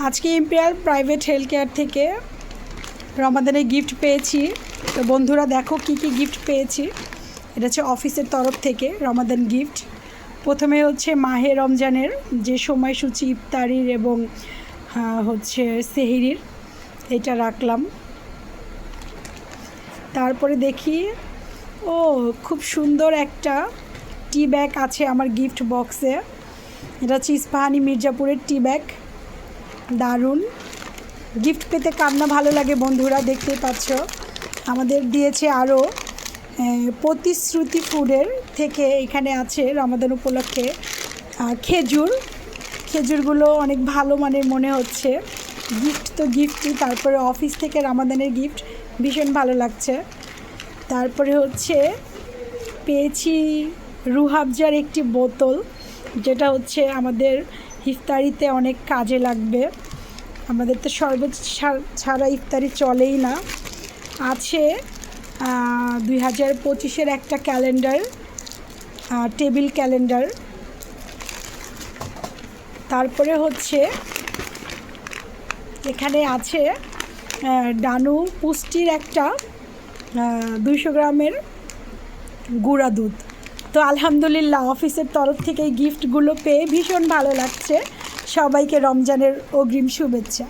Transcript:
আজকে imperial private health care থেকে রমাদানের গিফট পেয়েছি। তো বন্ধুরা দেখো কি কি গিফট পেয়েছি। এটা হচ্ছে অফিসের তরফ থেকে রমাদান গিফট। প্রথমে হচ্ছে মাহে রমজানের যে সময়সূচি ইফতারির এবং হচ্ছে সেহরির, এটা রাখলাম। তারপরে দেখি খুব সুন্দর একটা টি ব্যাগ আছে আমার গিফট বক্সে। এটা হচ্ছে ইস্পাহানি মির্জাপুরের টি ব্যাগ। দারুণ গিফট পেতে কান্না ভালো লাগে বন্ধুরা, দেখতেই পাচ্ছ। আমাদের দিয়েছে আরও প্রতিশ্রুতি ফুডের থেকে, এখানে আছে রমাদান উপলক্ষে খেজুরগুলো অনেক ভালো মানের মনে হচ্ছে। গিফট তো গিফটই, তারপরে অফিস থেকে রমাদানের গিফট ভীষণ ভালো লাগছে। তারপরে হচ্ছে পেয়েছি রুহাবজার একটি বোতল, যেটা হচ্ছে আমাদের ইফতারিতে অনেক কাজে লাগবে। আমাদের তো শরবত ছাড়া ইফতারি চলেই না। আছে 2025-এর একটা ক্যালেন্ডার, টেবিল ক্যালেন্ডার। তারপরে হচ্ছে এখানে আছে ডানু পুষ্টির একটা 200 গ্রামের গুঁড়া দুধ। তো আলহামদুলিল্লাহ, অফিসের তরফ থেকে এই গিফটগুলো পেয়ে ভীষণ ভালো লাগছে। সবাইকে রমজানের অগ্রিম শুভেচ্ছা।